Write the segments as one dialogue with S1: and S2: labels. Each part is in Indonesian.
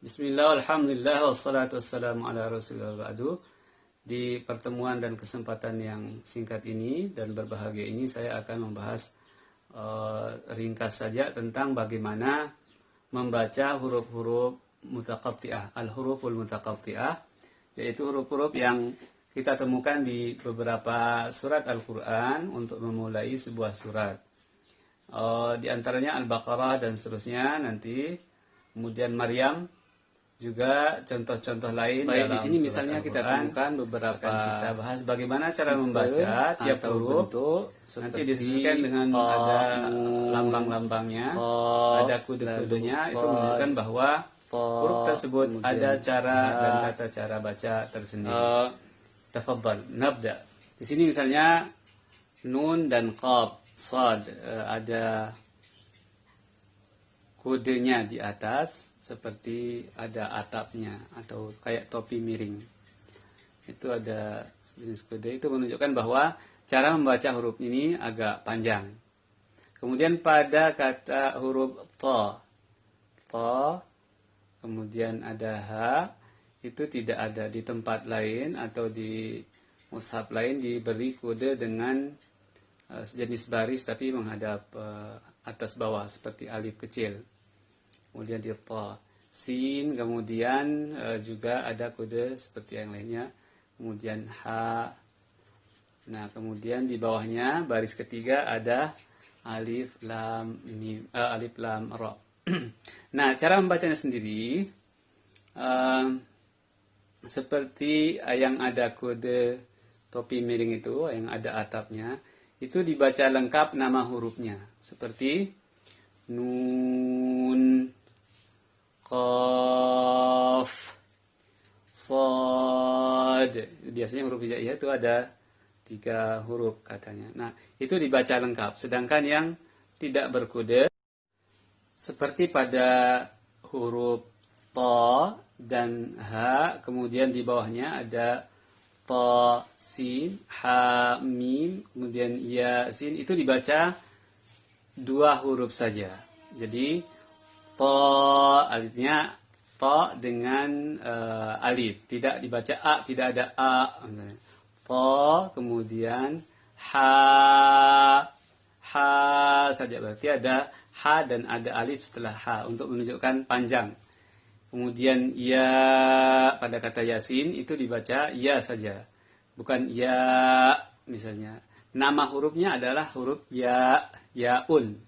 S1: Bismillah, alhamdulillah, wassalatu wassalamu ala rasulillah ba'du. Di pertemuan dan kesempatan yang singkat ini dan berbahagia ini saya akan membahas ringkas saja tentang bagaimana membaca huruf-huruf mutaqatti'ah, al-huruful mutaqatti'ah, yaitu huruf-huruf yang kita temukan di beberapa surat Al-Quran untuk memulai sebuah surat. Di antaranya Al-Baqarah dan seterusnya nanti, kemudian Maryam, juga contoh-contoh lain. Baik, di sini misalnya kita temukan beberapa, kita bahas bagaimana cara membaca tiap huruf. Nanti disebutkan dengan ada lambang-lambangnya, ada kode-kodenya, itu menunjukkan bahwa huruf tersebut ada cara dan tata cara baca tersendiri. Tafadhal, nabda. Di sini misalnya nun dan qaf, sad, ada kodenya di atas seperti ada atapnya atau kayak topi miring. Itu ada jenis kode, itu menunjukkan bahwa cara membaca huruf ini agak panjang. Kemudian pada kata huruf ta, kemudian ada ha, itu tidak ada di tempat lain atau di mushaf lain diberi kode dengan sejenis baris tapi menghadap atas bawah seperti alif kecil. Kemudian di ta, sin, kemudian juga ada kode seperti yang lainnya. Kemudian ha. Nah, kemudian di bawahnya baris ketiga ada alif lam mim, alif lam ra. Nah, cara membacanya sendiri seperti yang ada kode topi miring itu, yang ada atapnya, itu dibaca lengkap nama hurufnya. Seperti nun, qaf, sad. Biasanya huruf hijaiyah itu ada 3 huruf katanya. Nah, itu dibaca lengkap. Sedangkan yang tidak berkode seperti pada huruf ta dan ha, kemudian di bawahnya ada ta, sin, ha, mim, kemudian ya, sin, itu dibaca 2 huruf saja. Jadi ta, alifnya ta dengan alif, tidak dibaca a, tidak ada a. Ta, kemudian ha saja, berarti ada ha dan ada alif setelah ha untuk menunjukkan panjang. Kemudian ya pada kata yasin itu dibaca ya saja, bukan ya misalnya. Nama hurufnya adalah huruf ya, yaun,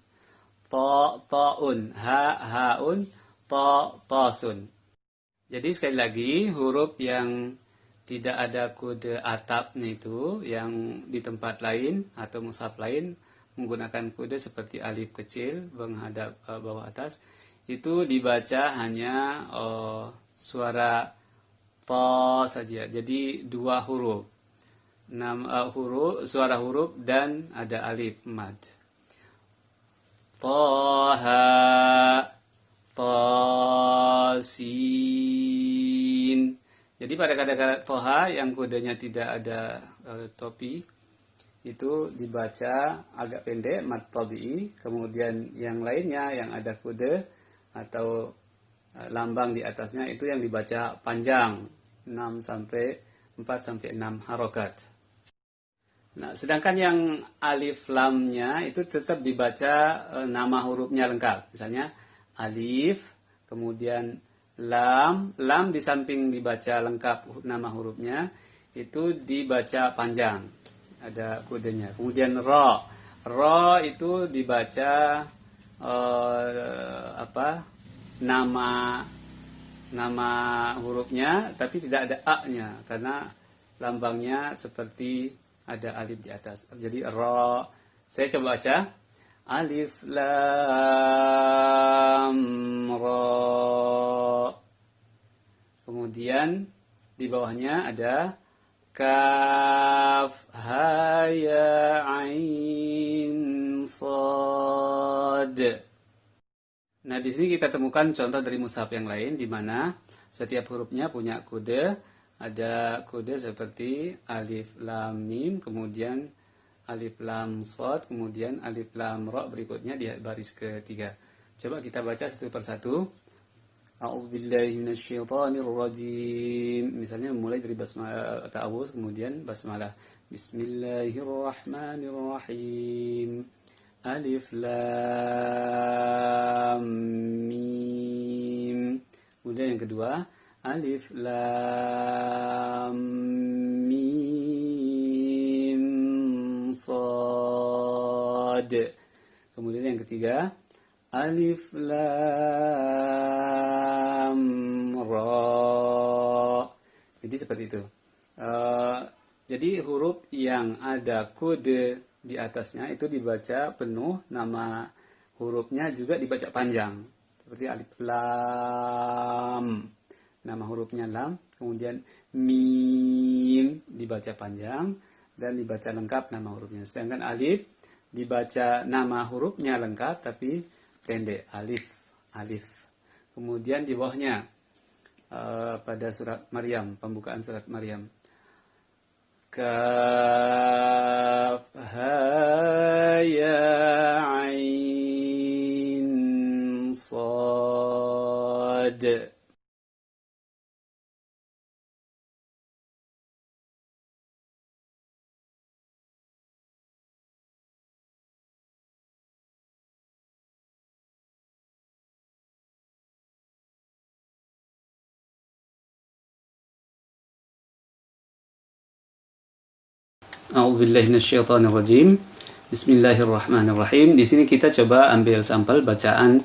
S1: ta, taun, ha, haun, ta, tasun. Jadi sekali lagi huruf yang tidak ada kode atapnya itu, yang di tempat lain atau mushaf lain menggunakan kode seperti alif kecil menghadap bawah atas, itu dibaca hanya suara ta saja. Jadi 2 huruf, 6 huruf, suara huruf dan ada alif mad. Taha, tasin. Jadi pada kata-kata toha yang kodenya tidak ada topi, itu dibaca agak pendek, mad tabi'i. Kemudian yang lainnya yang ada kode atau lambang di atasnya itu yang dibaca panjang, 4 sampai 6 harokat. Nah, sedangkan yang alif lamnya itu tetap dibaca nama hurufnya lengkap. Misalnya alif, kemudian lam di samping dibaca lengkap nama hurufnya, itu dibaca panjang, ada kodenya. Kemudian ra itu dibaca nama hurufnya tapi tidak ada a-nya karena lambangnya seperti ada alif di atas. Jadi ra, saya coba baca alif lam ra. Kemudian di bawahnya ada kaf, ha, ya, ain, sad. Nah, di sini kita temukan contoh dari mushaf yang lain di mana setiap hurufnya punya kode. Ada kode seperti alif lam mim, kemudian alif lam sad, kemudian alif lam ra berikutnya di baris ketiga. Coba kita baca satu persatu. A'udzubillahi minasyaitonirrajim. Misalnya mulai dari basmalah ta'awuz kemudian basmalah. Bismillahirrahmanirrahim. Alif lam mim. Kemudian yang kedua, alif lam mim sad. Kemudian yang ketiga, alif lam ra. Jadi seperti itu. Jadi huruf yang ada kode di atasnya itu dibaca penuh, nama hurufnya juga dibaca panjang. Seperti alif lam, nama hurufnya lam, kemudian mim dibaca panjang dan dibaca lengkap nama hurufnya. Sedangkan alif dibaca nama hurufnya lengkap tapi pendek, alif. Kemudian di bawahnya pada surat Maryam, pembukaan surat Maryam, kaf ha ya ain sad. A'udzubillahi minasyaitonirrajim. Bismillahirrahmanirrahim. Di sini kita coba ambil sampel bacaan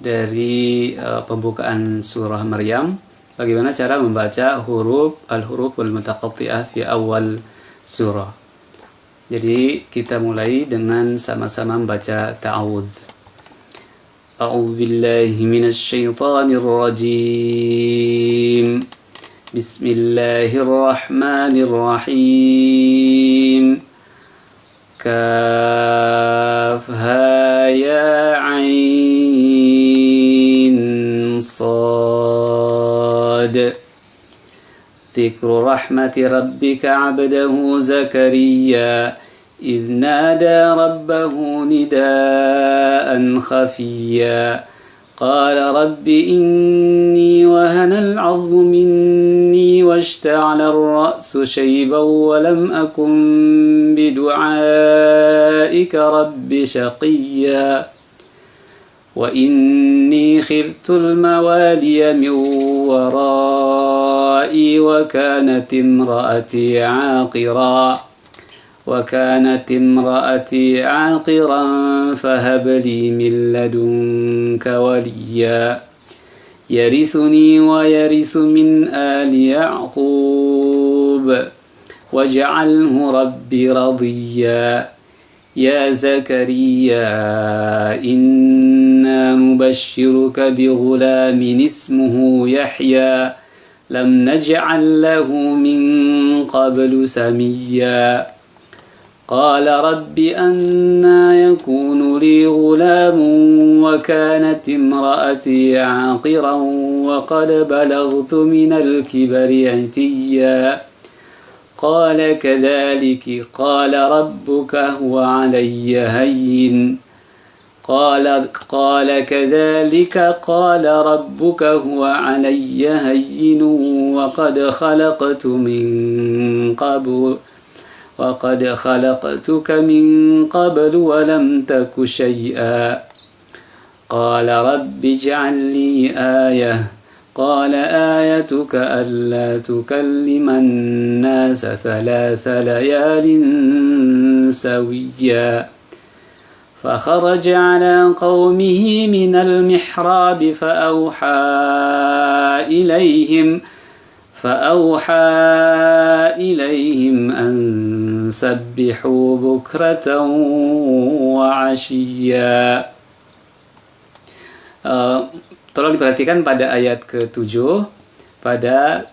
S1: dari pembukaan surah Maryam. Bagaimana cara membaca al-huruf wal mutaqatti'ah fi awal surah. Jadi kita mulai dengan sama-sama membaca ta'awudz. A'udzubillahi minasyaitonirrajim. Bismillahirrahmanirrahim. Kaf ha ya ain sad. Dzikru rahmati rabbika 'abdahu Zakariya idh nada rabbahu nidaan khafiyya. قال رب إني وهن العظم مني واشتعل الرأس شيبا ولم أكن بدعائك رب شقيا وإني خفت الموالي من ورائي وكانت امرأتي عاقرا فهب لي من لدنك وليا يرثني ويرث من آل يعقوب واجعله ربي رضيا يا زكريا إنا نبشرك بغلام اسمه يحيى لم نجعل له من قبل سميا قال رب أنا يكون لي غلام وكانت امرأتي عاقرا وقد بلغت من الكبر عتيا قال كذلك قال ربك هو علي هين قال كذلك قال ربك هو علي هين وقد خلقتك من قبل ولم تك شيئا قال رب اجعل لي آية قال آيتك ألا تكلم الناس 3 ليال سويا فخرج على قومه من المحراب فأوحى إليهم أن سبحوا بكرة وعشيا. Tolong diperhatikan pada ayat ke-7, pada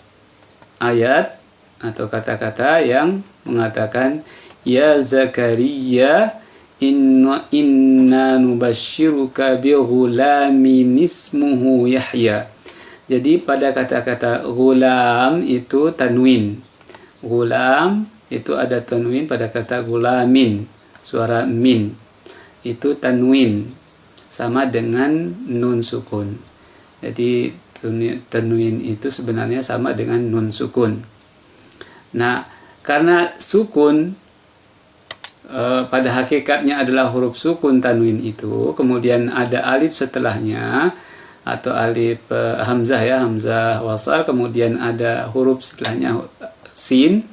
S1: ayat atau kata-kata yang mengatakan ya Zakaria inna nubashiruka bi ghulamin ismuhu Yahya. Jadi pada kata-kata ghulam itu tanwin. Ghulam itu ada tanwin pada kata ghulamin. Suara min. Itu tanwin. Sama dengan nun sukun. Jadi Tanwin itu sebenarnya sama dengan nun sukun. Nah, karena sukun pada hakikatnya adalah huruf sukun tanwin itu, kemudian ada alif setelahnya atau alif hamzah ya, hamzah wasal, kemudian ada huruf setelahnya sin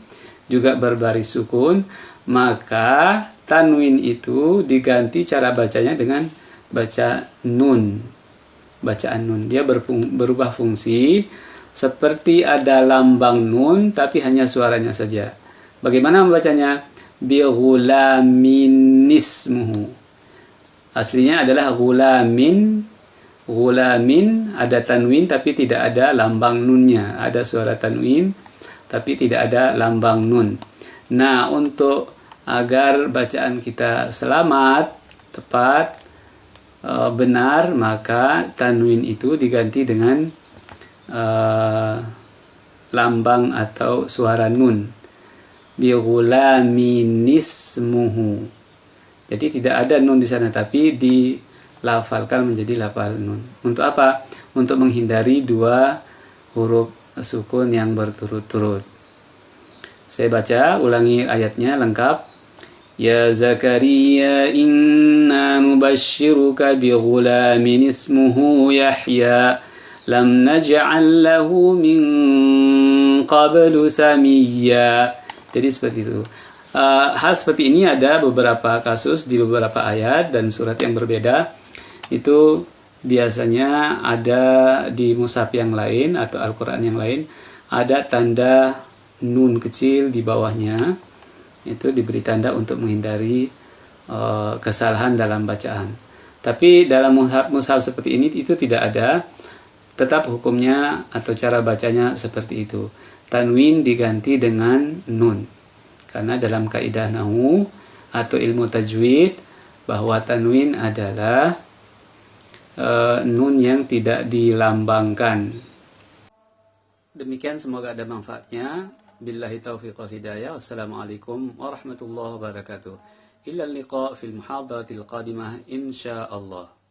S1: juga berbaris sukun, maka tanwin itu diganti cara bacanya dengan baca nun, bacaan nun. Dia berubah fungsi seperti ada lambang nun tapi hanya suaranya saja. Bagaimana membacanya? Bi ghulamin ismuhu. Aslinya adalah ghulamin. Ghulamin ada tanwin tapi tidak ada lambang nunnya. Ada suara tanwin tapi tidak ada lambang nun. Nah, untuk agar bacaan kita selamat, tepat, benar, maka tanwin itu diganti dengan lambang atau suara nun. Bi ghulamin ismuhu. Jadi tidak ada nun di sana tapi dilafalkan menjadi lafal nun. Untuk apa? Untuk menghindari dua huruf sukun yang berturut-turut. Saya baca, ulangi ayatnya lengkap. Ya Zakaria inna nubashiruka bi ghulamin ismuhu Yahya lam naj'al lahu min qablu samiyya. Jadi seperti itu. Hal seperti ini ada beberapa kasus di beberapa ayat dan surat yang berbeda. Itu biasanya ada di mushaf yang lain atau Al-Quran yang lain, ada tanda nun kecil di bawahnya. Itu diberi tanda untuk menghindari kesalahan dalam bacaan. Tapi dalam mushaf seperti ini itu tidak ada. Tetap hukumnya atau cara bacanya seperti itu. Tanwin diganti dengan nun. Karena dalam kaidah nahwu atau ilmu tajwid bahwa tanwin adalah nun yang tidak dilambangkan. Demikian, semoga ada manfaatnya. Billahi taufiq wal hidayah. Wassalamualaikum warahmatullahi wabarakatuh. Illa liqa fil muhadaratil qadimah insyaallah.